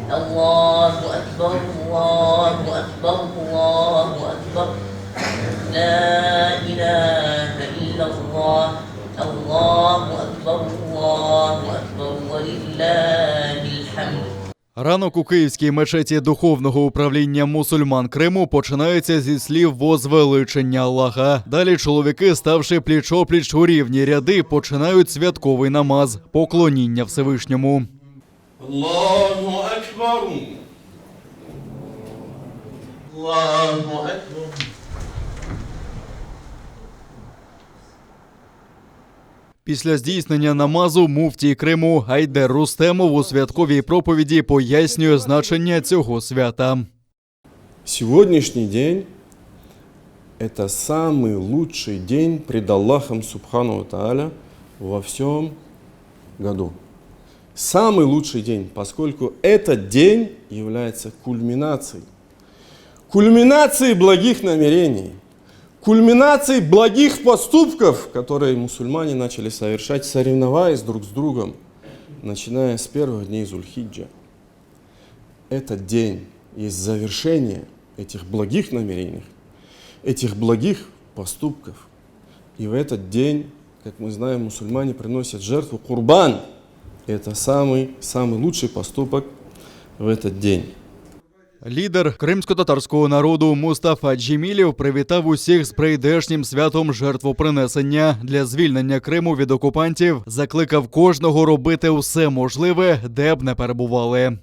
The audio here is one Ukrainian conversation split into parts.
الله أكبر الله أكبر الله أكبر لا إله إلا الله الله أكبر ولله الحمد. Ранок у Київській мечеті Духовного управління мусульман Криму починається зі слів возвеличення Аллаха. Далі чоловіки, ставши пліч-опліч у рівні ряди, починають святковий намаз – поклоніння Всевишньому. Аллаху Акбар! Аллаху Акбар! Після здійснення намазу муфтій Криму Айдер Рустемов у святковій проповіді пояснює значення цього свята. Сегодняшний день – это самый лучший день пред Аллахом Субхану ва Тааля во всем году. Самый лучший день, поскольку этот день является кульминацией благих намерений, кульминацией благих поступков, которые мусульмане начали совершать, соревноваясь друг с другом, начиная с первых дней Зуль-Хиджа. Этот день есть завершение этих благих намерений, этих благих поступков. И в этот день, как мы знаем, мусульмане приносят жертву курбан. Это самый лучший поступок в этот день. Лідер кримсько-татарського народу Мустафа Джемілєв привітав усіх з прийдешнім святом жертвопринесення. Для звільнення Криму від окупантів закликав кожного робити усе можливе, де б не перебували.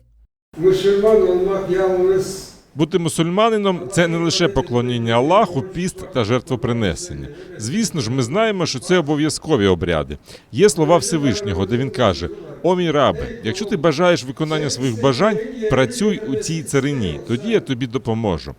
Бути мусульманином – це не лише поклоніння Аллаху, піст та жертвопринесення. Звісно ж, ми знаємо, що це обов'язкові обряди. Є слова Всевишнього, де він каже: «О мій рабе, якщо ти бажаєш виконання своїх бажань, працюй у цій царині, тоді я тобі допоможу».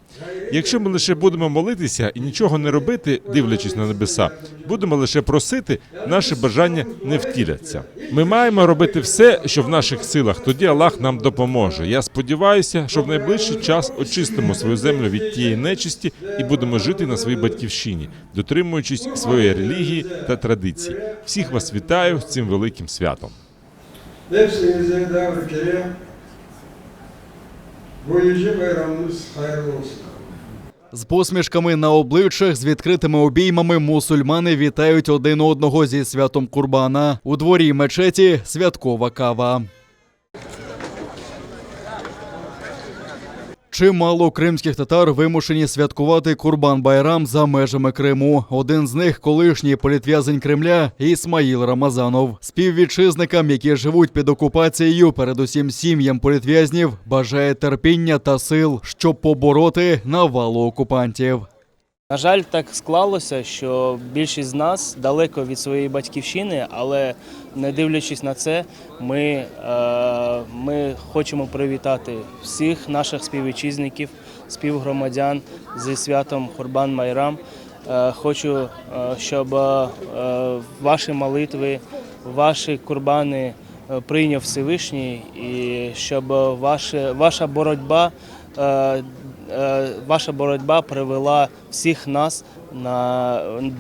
Якщо ми лише будемо молитися і нічого не робити, дивлячись на небеса, будемо лише просити, наші бажання не втіляться. Ми маємо робити все, що в наших силах, тоді Аллах нам допоможе. Я сподіваюся, що в найближчий час очистимо свою землю від тієї нечисті і будемо жити на своїй батьківщині, дотримуючись своєї релігії та традицій. Всіх вас вітаю з цим великим святом. З посмішками на обличчях, з відкритими обіймами мусульмани вітають один одного зі святом Курбана. У дворі мечеті святкова кава. Чимало кримських татар вимушені святкувати Курбан-Байрам за межами Криму. Один з них – колишній політв'язень Кремля Ісмаїл Рамазанов. Співвітчизникам, які живуть під окупацією, передусім сім'ям політв'язнів, бажає терпіння та сил, щоб побороти навалу окупантів. На жаль, так склалося, що більшість з нас далеко від своєї батьківщини, але не дивлячись на це, ми хочемо привітати всіх наших співвітчизників, співгромадян зі святом Курбан-Байрам. Хочу, щоб ваші молитви, ваші курбани прийняв Всевишній і щоб ваша боротьба привела всіх нас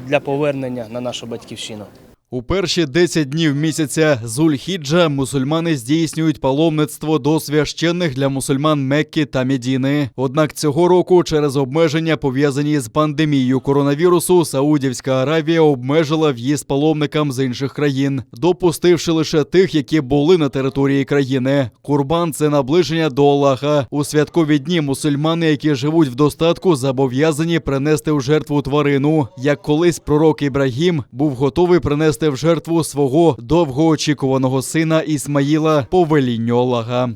для повернення на нашу батьківщину. У перші 10 днів місяця Зуль-Хіджа мусульмани здійснюють паломництво до священних для мусульман Мекки та Медіни. Однак цього року через обмеження, пов'язані з пандемією коронавірусу, Саудівська Аравія обмежила в'їзд паломникам з інших країн, допустивши лише тих, які були на території країни. Курбан – це наближення до Аллаха. У святкові дні мусульмани, які живуть в достатку, зобов'язані принести в жертву тварину. Як колись пророк Ібрагім був готовий принести в жертву свого довгоочікуваного сина Ісмаїла по велінню Аллаха.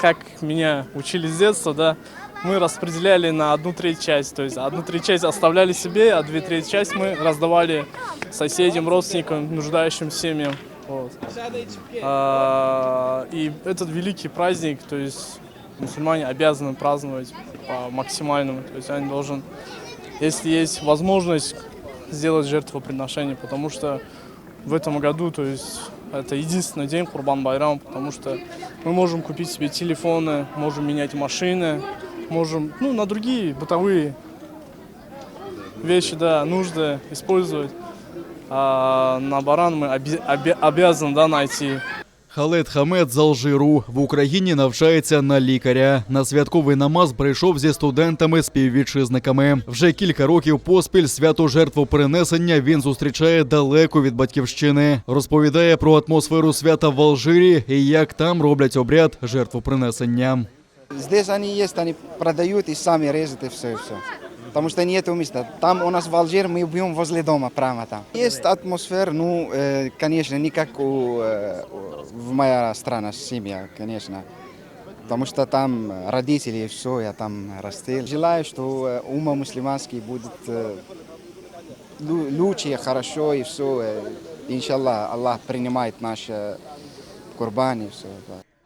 Как меня учили с детства, да, мы распределяли на 1/3 часть. То есть 1/3 часть оставляли себе, а 2/3 часть мы раздавали соседям, родственникам, нуждающим семьям. Вот. И этот великий праздник, то есть мусульмане обязаны праздновать по максимальному. То есть они должны, если есть возможность, сделать жертвоприношение, потому что в этом году, то есть это единственный день Курбан-Байрам, потому что мы можем купить себе телефоны, можем менять машины, можем, на другие бытовые вещи, да, нужды использовать. А на баран мы обязаны, найти. Халед Хамед з Алжиру в Україні навчається на лікаря. На святковий намаз прийшов зі студентами-співвітчизниками. Вже кілька років поспіль свято жертвопринесення він зустрічає далеко від батьківщини. Розповідає про атмосферу свята в Алжирі і як там роблять обряд жертвопринесення. Здесь они есть, они продают и сами режут и все. Потому что нету места. Там у нас в Алжире мы убьем возле дома, прямо там. Есть атмосфера, конечно, не как в моя страна, семья, конечно. Потому что там родители и все, я там растил. Желаю, что умма мусульманский будет лучше, хорошо и все. Иншаллах, Аллах принимает наши курбаны и все.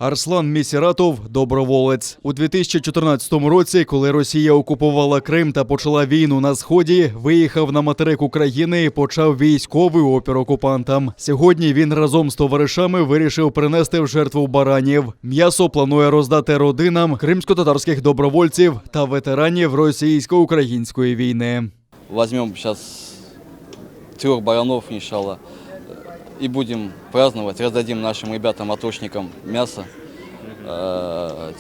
Арслан Місіратов – доброволець. У 2014 році, коли Росія окупувала Крим та почала війну на Сході, виїхав на материк України і почав військовий опір окупантам. Сьогодні він разом з товаришами вирішив принести в жертву баранів. М'ясо планує роздати родинам кримсько-татарських добровольців та ветеранів російсько-української війни. Возьмем сейчас 3 баранов, иншаллах, и будем праздновать, раздадим нашим ребятам-атошникам мясо,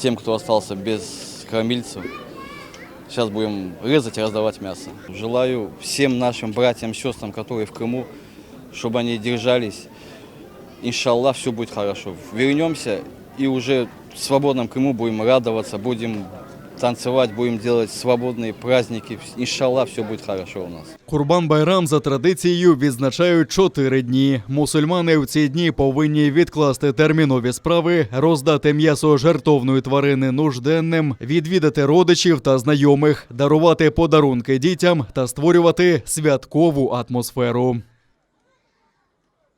тем, кто остался без кормильцев. Сейчас будем резать и раздавать мясо. Желаю всем нашим братьям, сестрам, которые в Крыму, чтобы они держались. Иншаллах, все будет хорошо. Вернемся и уже в свободном Крыму будем радоваться, будем танцевать, будем делать свободные праздники. Иншаллах, все будет хорошо у нас. Курбан-Байрам за традицією відзначають 4 дні. Мусульмани в ці дні повинні відкласти термінові справи, роздати м'ясо жертовної тварини нужденним, відвідати родичів та знайомих, дарувати подарунки дітям та створювати святкову атмосферу.